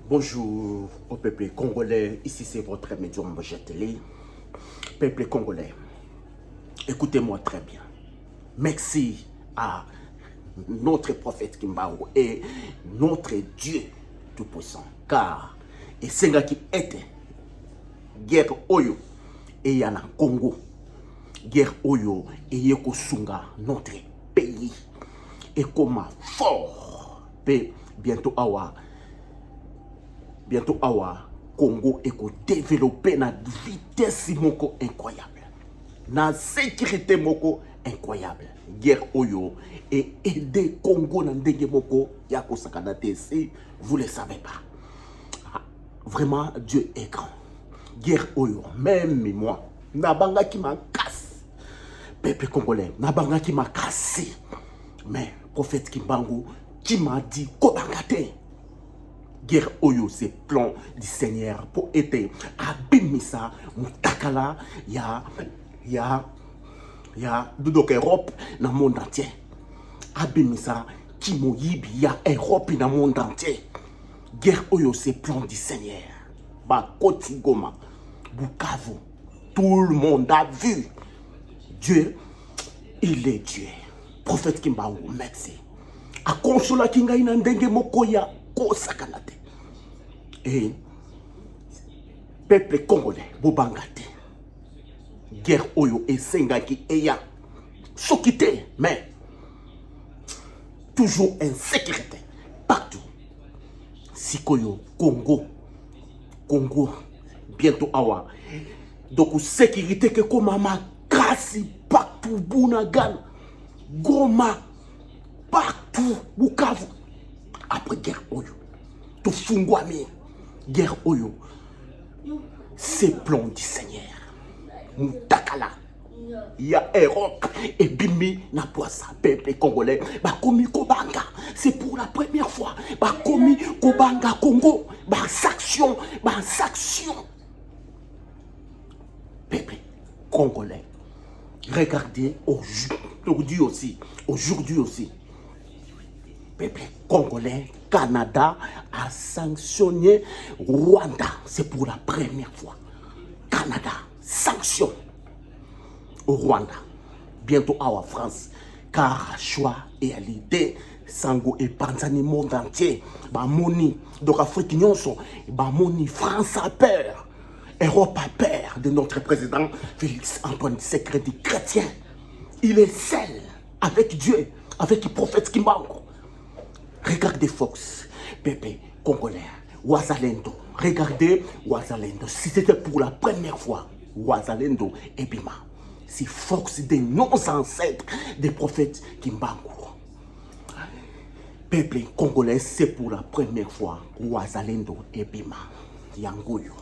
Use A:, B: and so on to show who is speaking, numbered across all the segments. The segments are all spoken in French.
A: Bonjour au peuple congolais, ici c'est votre médium Jeteli. Peuple congolais, écoutez-moi très bien. Merci à notre prophète Kimbangu et notre Dieu Tout-Puissant. Car, et c'est là qui était guerre Oyo et il y a na Congo. Guerre Oyo et Yeko Sunga, notre pays. Et comme fort, bientôt awa Congo est développé na vitesse moko incroyable, na sécurité moko incroyable. Guerre Oyo et aider Congo na ndenge moko ya kosakana te, si vous le savez pas. Vraiment Dieu est grand. Guerre Oyo, même moi, nabanga qui m'a cassé. Peuple congolais, nabanga qui m'a cassé. Mais prophète Kimbangu qui m'a dit kobangate. Guerre Oyo, c'est plan du Seigneur pour aider Abimisa, Moutakala, ya donc Europe dans le monde entier. Abimisa, Kimoyibi, ya Europe dans le monde entier. Guerre Oyo, c'est plan du Seigneur. Ba Kotigoma, Bukavu, tout le monde a vu. Dieu, il est Dieu. Prophète Kimbangu, merci. A consola kinga ina ndenge mokoya ko sakanate. Et peuple congolais, Bobangate, guerre Oyo et Sengaki Eya, Sokite, mais toujours insécurité, partout. Sikoyo, Congo, bientôt Awa. Donc, sécurité que comme ma grâce partout, Bounagan, Goma, partout, Bukavu. Après guerre Oyo, tout Fungwami. Guerre Oyo, c'est plan du Seigneur. Moutakala, il y a Europe et Bimi na poissa, peuple congolais. Bakomi Kobanga, c'est pour la première fois. Bakomi Kobanga Congo, saction. Peuple congolais, regardez aujourd'hui aussi. Peuple congolais, Canada a sanctionné Rwanda. C'est pour la première fois. Canada, sanction au Rwanda. Bientôt à la France. Car choix et à l'idée, Sango et Panzani monde entier. Bamoni, donc Afrique Nyonso, Bamoni, France a peur. Europe a peur de notre président Félix Antoine Tshisekedi chrétien. Il est seul avec Dieu, avec le prophète Kimbangu. Regardez Fox, Pépé, Congolais, Wazalendo. Regardez Wazalendo. Si c'était pour la première fois, Wazalendo et Bima. C'est Fox de nos ancêtres, des prophètes Kimbangu. Peuple congolais, c'est pour la première fois, Wazalendo et Bima. Yangoyo.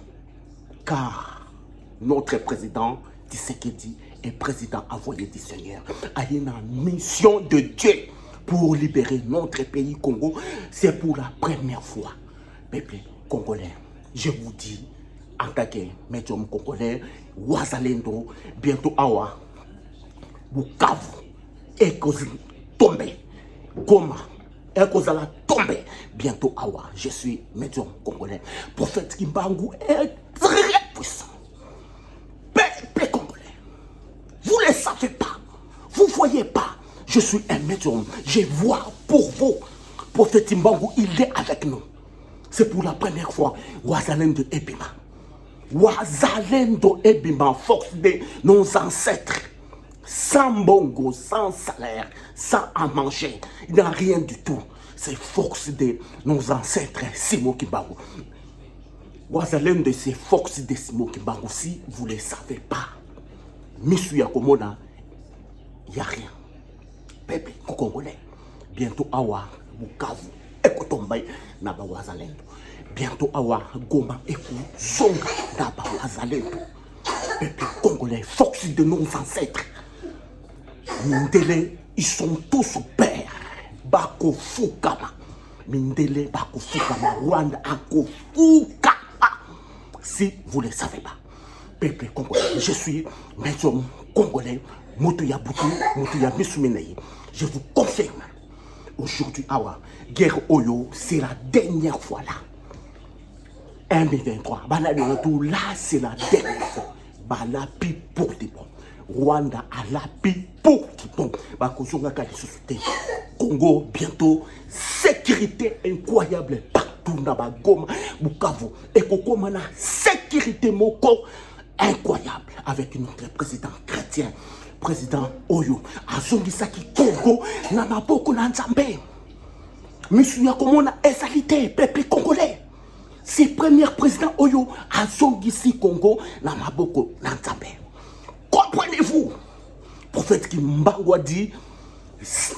A: Car notre président Tshisekedi est président envoyé du Seigneur. A une mission de Dieu pour libérer notre pays Congo. C'est pour la première fois. Peuple congolais, je vous dis, en tant que médium congolais, Wazalendo, bientôt Awa, Bukavu, et tomber, Goma, et tomber, bientôt Awa. Je suis médium congolais. Prophète Kimbangu est très puissant. Peuple congolais, vous ne le savez pas, vous ne voyez pas. Je suis un médium, je vois pour vous. Prophète Kimbangu, il est avec nous. C'est pour la première fois. Wazalendo et Bima. Wazalendo et Bima, force de nos ancêtres. Sans bongo, sans salaire, sans à manger. Il n'y a rien du tout. C'est force de nos ancêtres. Simon Kimbangu. Wazalendo, c'est force de Simon Kimbangu. Si vous ne le savez pas, Missu Yakomona, il n'y a rien. Peuple congolais, bientôt Awa, Bukavu, Ekotombay, Naba Wazalendo. Bientôt Awa, Goma, Ekou, Zonga, Naba Wazalendo. Peuple congolais, force de nos ancêtres. Mindele, ils sont tous pères. Bako Fukama. Mindele, Bako Fukama, Rwanda, Ako Fukama. Si vous ne le savez pas, peuple congolais, je suis médium congolais. Moutouya Boutou, Moutouya Misumenei. Je vous confirme, aujourd'hui, Awa, guerre Oyo, c'est la dernière fois là. M23. Là, c'est la dernière fois. Balapi pour des bons. Rwanda a l'appui pour des bons. Congo, bientôt, sécurité incroyable partout dans la Goma, Bukavu. Et Congo, sécurité moko incroyable avec notre président chrétien, président Oyo. Azongisaki Congo, Namaboko Nanzambe. Monsieur Yakomona, exalité, peuple congolais. C'est le premier président Oyo à Zongisi Congo, Namaboko Nanzambe. Comprenez-vous? Prophète Kimbango dit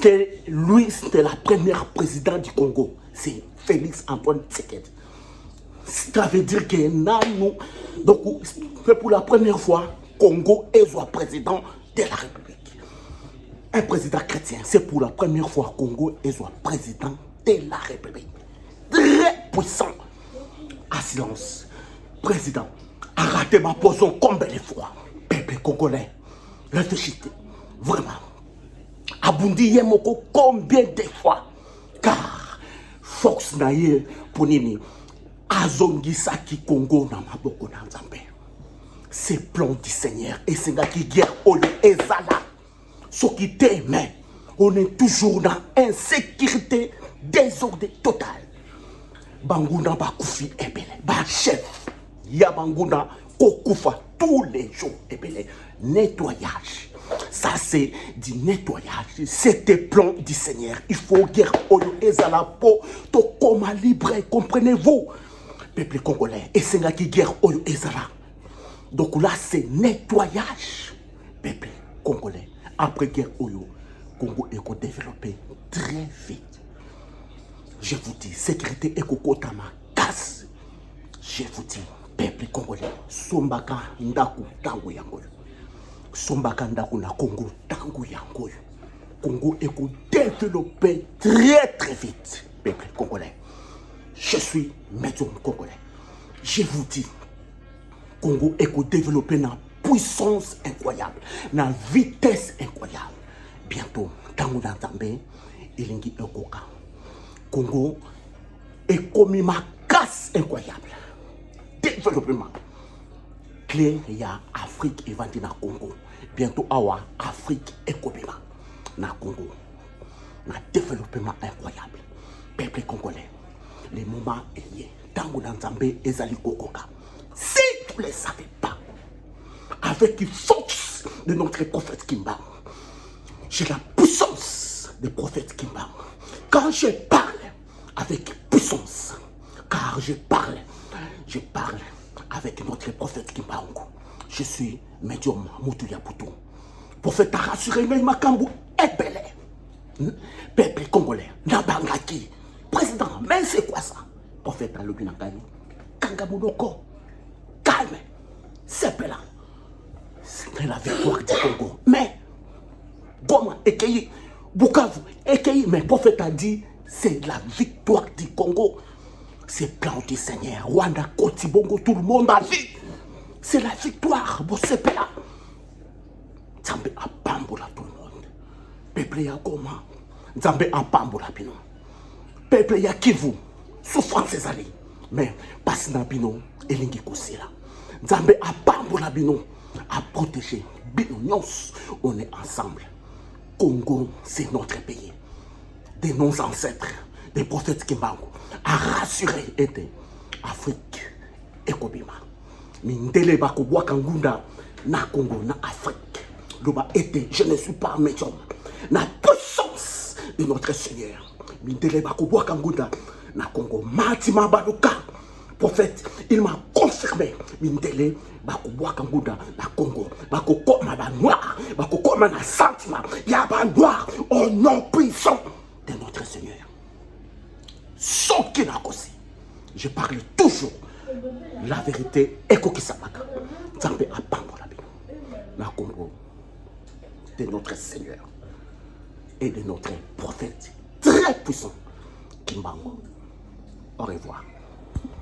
A: que lui, c'était la première président du Congo. C'est Félix Antoine Tshisekedi. Ça veut dire que nous, donc, c'est pour la première fois, Congo est soit président de la République. Un président chrétien, c'est pour la première fois, Congo est soit président de la République. Très puissant. À silence, président, a raté ma position combien de fois? Peuple congolais, réfléchissez, vraiment. Abundi Yemoko combien de fois? Car Fox Naye Ponini, Azongisaki Congo Namaboko Nanzambe. C'est plan du Seigneur et c'est là qui guerre Oyo et Zala. Ce qui t'aime, on est toujours dans insécurité, désordre total. Banguna Bakoufi Ebele, ba chef, Yabanguna Kokufa tous les jours Ebele. Nettoyage. Ça c'est du nettoyage. C'était plan du Seigneur. Il faut guerre Oyo Ezala po to koma libre, comprenez-vous? Peuple congolais, et c'est là qui guerre Oyo Ezala. Donc là c'est nettoyage. Peuple congolais. Après guerre Oyo, Congo est développé très vite. Je vous dis, sécurité et kokotama casse. Je vous dis, peuple congolais, Sombaka Ndaku Tango Yangoyo. Sombaka Ndaku na Congo Tango Yangoyo. Congo est développé très vite, peuple congolais. Je suis médium congolais. Je vous dis, Congo est développé dans puissance incroyable, dans vitesse incroyable. Bientôt, Tango Nanzambe, Ilingi Ekoka. Congo est comme ma casse incroyable. Développement. Clé, il y a Afrique et Vandi na Congo. Bientôt, awa Afrique et Kobima na Congo. Na développement incroyable. Peuple congolais. Le moment est lié. Tango Nanzambe et Zali Kokoka. Si vous ne le savez pas, avec une force de notre prophète Kimba, j'ai la puissance des prophètes Kimba. Quand je parle avec puissance, car je parle avec notre prophète Kimbangu. Je suis médium Moutouya Poutou. Prophète a rassuré Makambu est belé. Peuple congolais, Nabangaki, président, mais c'est quoi ça? Prophète a le Binakani, Kangamunoko, calme, c'est là. C'est la victoire du Congo. Mais, Goma, Ekeyi, Bukavu, Ekeyi, mais prophète a dit, c'est la victoire du Congo. C'est plan du Seigneur. Rwanda, Kotibongo, tout le monde a vu. C'est la victoire. Bon, c'est là. Nzambe a pambola tout le monde. Peuple ya Goma. Nzambe a pambola bino. Peuple ya Kivu. Souffrance ses alliés. Mais, pasina bino, elingi kosila. Nzambe a pambola bino. A protéger bino nyos. On est ensemble. Congo, c'est notre pays. De nos ancêtres, des prophètes Kimbangu, a rassuré était Afrique et Kobima. Mindele Bakobwa Kangunda na Congo, na Afrique. Loba était, je ne suis pas médium. La puissance de notre Seigneur. Mindele Bakobwa Kangunda na Congo. Matima Baluka, prophète, il m'a confirmé. Mindele Bakobwa Kangunda na Congo. Bakokoma ba noir, Bakokoma na sentiment. Yaba noir au nom puissant de notre Seigneur. Je parle toujours la vérité. Ekokisabaka. Nzambe apambola bino. Na Congo de notre Seigneur et de notre prophète très puissant Kimbangu. Au revoir.